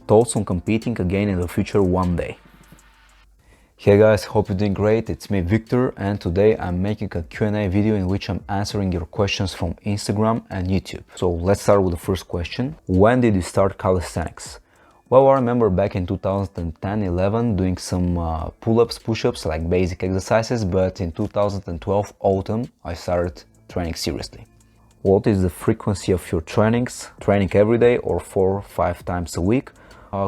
Thoughts on competing again in the future one day. Hey guys, hope you're doing great. It's me Victor, and today I'm making a Q&A video in which I'm answering your questions from Instagram and YouTube. So let's start with the first question. When did you start calisthenics? Well, I remember back in 2010-11 doing some pull-ups, push-ups, like basic exercises, but in 2012 autumn I started training seriously. What is the frequency of your trainings? Training every day or 4 or 5 times a week?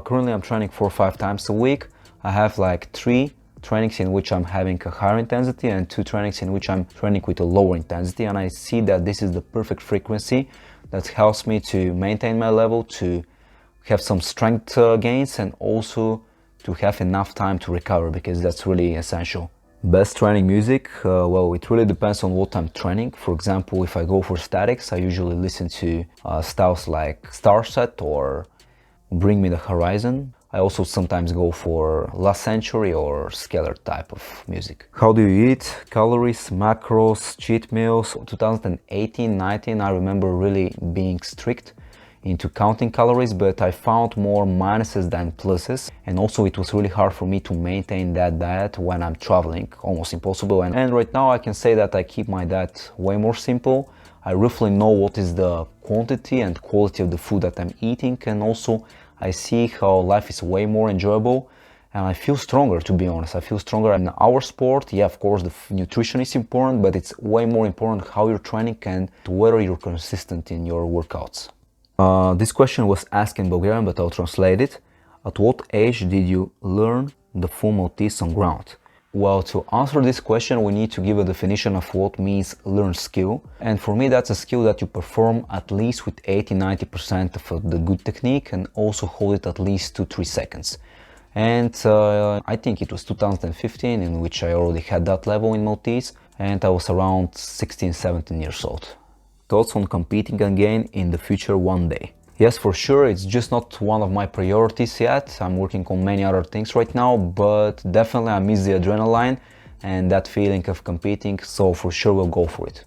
Currently I'm training 4 or 5 times a week. I have like 3 trainings in which I'm having a higher intensity and 2 trainings in which I'm training with a lower intensity, and I see that this is the perfect frequency that helps me to maintain my level, to have some strength gains, and also to have enough time to recover, because that's really essential. Best training music? Well, it really depends on what I'm training. For example, if I go for statics, I usually listen to styles like Starset or Bring Me the Horizon. I also sometimes go for Last Century or Scalar type of music. How do you eat? Calories, macros, cheat meals. 2018-19 I remember really being strict into counting calories, but I found more minuses than pluses, and also it was really hard for me to maintain that diet when I'm traveling, almost impossible. And right now I can say that I keep my diet way more simple. I roughly know what is the quantity and quality of the food that I'm eating, and also I see how life is way more enjoyable, and I feel stronger, to be honest. I feel stronger in our sport. Yeah, of course the nutrition is important, but it's way more important how you're training and whether you're consistent in your workouts. This question was asked in Bulgarian, but I'll translate it. At what age did you learn the full Maltese on ground? Well, to answer this question, we need to give a definition of what means learn skill. And for me, that's a skill that you perform at least with 80-90% of the good technique, and also hold it at least 2-3 seconds. And I think it was 2015 in which I already had that level in Maltese, and I was around 16-17 years old. Thoughts on competing again in the future one day? Yes, for sure, it's just not one of my priorities yet. I'm working on many other things right now, but definitely I miss the adrenaline and that feeling of competing, so for sure we'll go for it.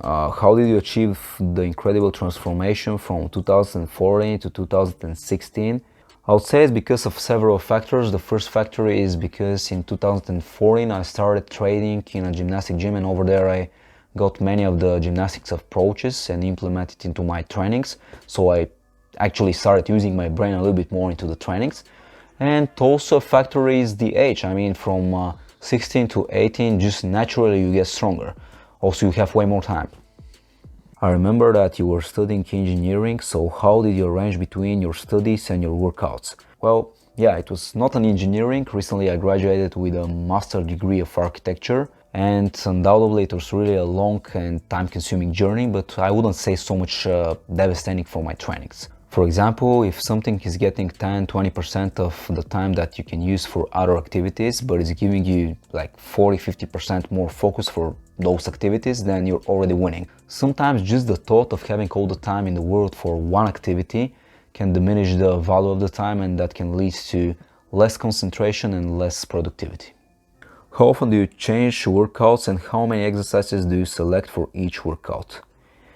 How did you achieve the incredible transformation from 2014 to 2016? I would say it's because of several factors. The first factor is because in 2014 I started training in a gymnastic gym, and over there I got many of the gymnastics approaches and implemented into my trainings. So I actually started using my brain a little bit more into the trainings. And also a factor is the age. I mean, from 16 to 18, just naturally you get stronger. Also, you have way more time. I remember that you were studying engineering, so how did you arrange between your studies and your workouts? Well, yeah, it was not an engineering. Recently I graduated with a master's degree of architecture, and undoubtedly it was really a long and time-consuming journey, but I wouldn't say so much devastating for my trainings. For example, if something is getting 10-20% of the time that you can use for other activities, but it's giving you like 40-50% more focus for those activities, then you're already winning. Sometimes just the thought of having all the time in the world for one activity can diminish the value of the time, and that can lead to less concentration and less productivity. How often do you change workouts, and how many exercises do you select for each workout?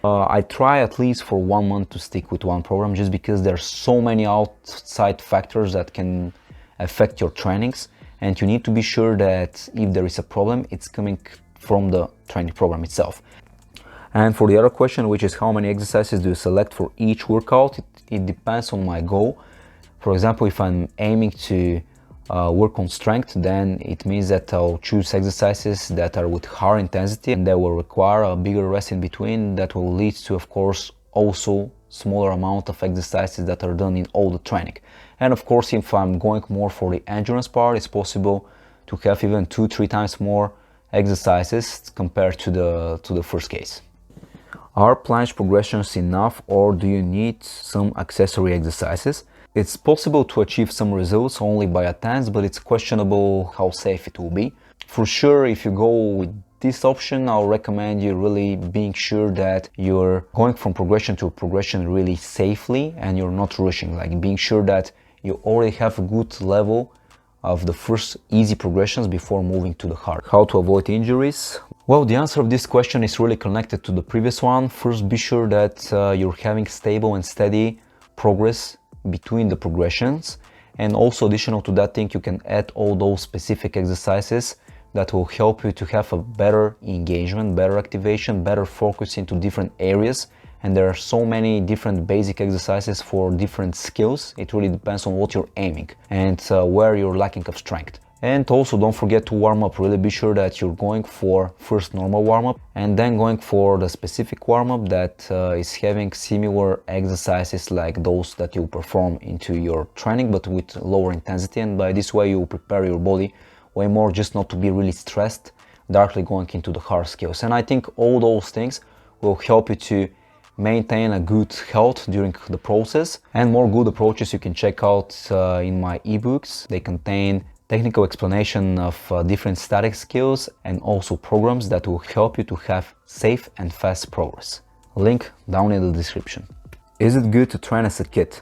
I try at least for 1 month to stick with one program, just because there are so many outside factors that can affect your trainings, and you need to be sure that if there is a problem, it's coming from the training program itself. And for the other question, which is how many exercises do you select for each workout, it depends on my goal. For example, if I'm aiming to work on strength, then it means that I'll choose exercises that are with higher intensity and that will require a bigger rest in between. That will lead to, of course, also smaller amount of exercises that are done in all the training. And of course, if I'm going more for the endurance part, it's possible to have even 2-3 times more exercises compared to the first case. Are planche progressions enough, or do you need some accessory exercises? It's possible to achieve some results only by attempts, but it's questionable how safe it will be. For sure, if you go with this option, I'll recommend you really being sure that you're going from progression to progression really safely and you're not rushing, like being sure that you already have a good level of the first easy progressions before moving to the hard. How to avoid injuries? Well, the answer of this question is really connected to the previous one. First, be sure that you're having stable and steady progress between the progressions. And also additional to that thing, you can add all those specific exercises that will help you to have a better engagement, better activation, better focus into different areas. And there are so many different basic exercises for different skills. It really depends on what you're aiming and where you're lacking of strength. And also don't forget to warm up. Really be sure that you're going for first normal warm-up and then going for the specific warm-up that is having similar exercises like those that you perform into your training, but with lower intensity. And by this way you prepare your body way more, just not to be really stressed directly going into the hard skills. And I think all those things will help you to maintain a good health during the process. And more good approaches you can check out in my ebooks. They contain technical explanation of different static skills and also programs that will help you to have safe and fast progress. Link down in the description. Is it good to train as a kid?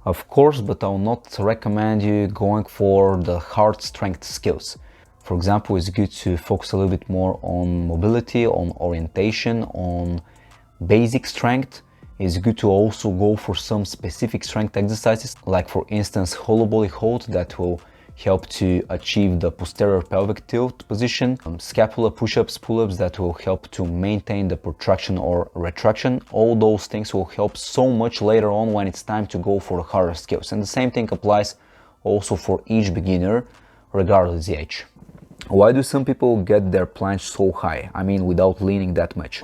Of course, but I will not recommend you going for the hard strength skills. For example, it's good to focus a little bit more on mobility, on orientation, on basic strength. It's good to also go for some specific strength exercises, like for instance hollow body hold that will help to achieve the posterior pelvic tilt position, scapula push-ups, pull-ups that will help to maintain the protraction or retraction. All those things will help so much later on when it's time to go for the harder skills. And the same thing applies also for each beginner, regardless the age. Why do some people get their planche so high? I mean, without leaning that much.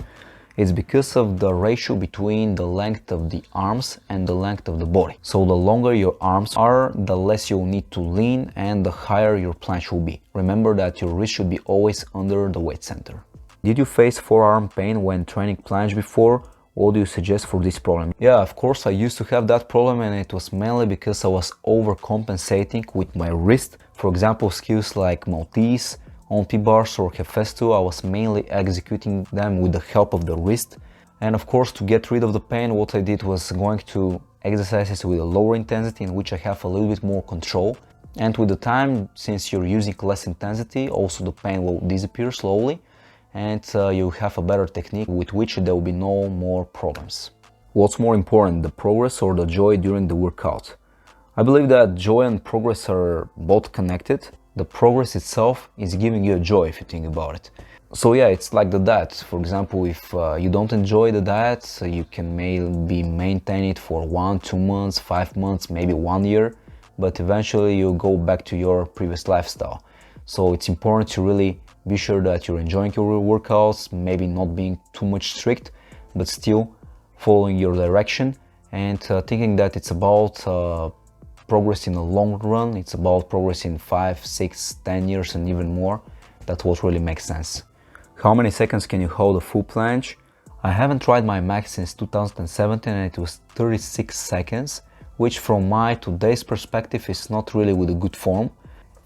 It's because of the ratio between the length of the arms and the length of the body. So the longer your arms are, the less you'll need to lean and the higher your planche will be. Remember that your wrist should be always under the weight center. Did you face forearm pain when training planche before? What do you suggest for this problem? Yeah, of course I used to have that problem, and it was mainly because I was overcompensating with my wrist. For example, skills like Maltese, on P-bars or Hefesto, I was mainly executing them with the help of the wrist. And of course, to get rid of the pain, what I did was going to exercises with a lower intensity in which I have a little bit more control. And with the time, since you're using less intensity, also the pain will disappear slowly, and you have a better technique with which there will be no more problems. What's more important, the progress or the joy during the workout? I believe that joy and progress are both connected. The progress itself is giving you a joy if you think about it. So yeah, it's like the diet. For example, if you don't enjoy the diet, you can maybe maintain it for 1, 2 months, 5 months, maybe 1 year, but eventually you'll go back to your previous lifestyle. So it's important to really be sure that you're enjoying your workouts, maybe not being too much strict, but still following your direction and thinking that it's about progress in the long run. It's about progress in 5, 6, 10 years and even more. That's what really makes sense. How many seconds can you hold a full planche? I haven't tried my max since 2017 and it was 36 seconds, which from my today's perspective is not really with a good form.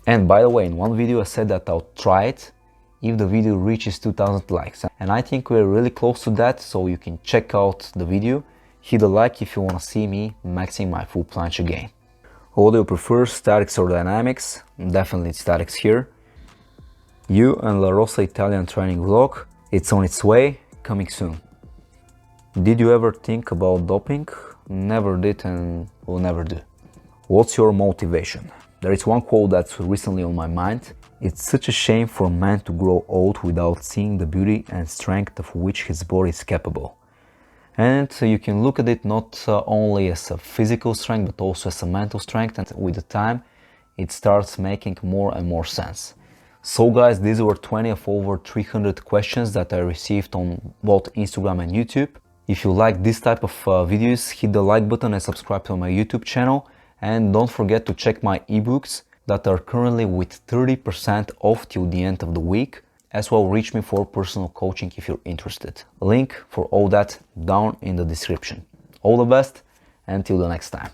And by the way, in one video I said that I'll try it if the video reaches 2000 likes. And I think we're really close to that, so you can check out the video. Hit the like if you want to see me maxing my full planche again. What do you prefer, statics or dynamics? Definitely statics here. You and La Rosa Italian training vlog. It's on its way, coming soon. Did you ever think about doping? Never did and will never do. What's your motivation? There is one quote that's recently on my mind. It's such a shame for a man to grow old without seeing the beauty and strength of which his body is capable. And you can look at it not only as a physical strength, but also as a mental strength, and with the time it starts making more and more sense. So guys, these were 20 of over 300 questions that I received on both Instagram and YouTube. If you like this type of videos, hit the like button and subscribe to my YouTube channel. And don't forget to check my ebooks that are currently with 30% off till the end of the week. As well, reach me for personal coaching if you're interested. Link for all that down in the description. All the best, until the next time.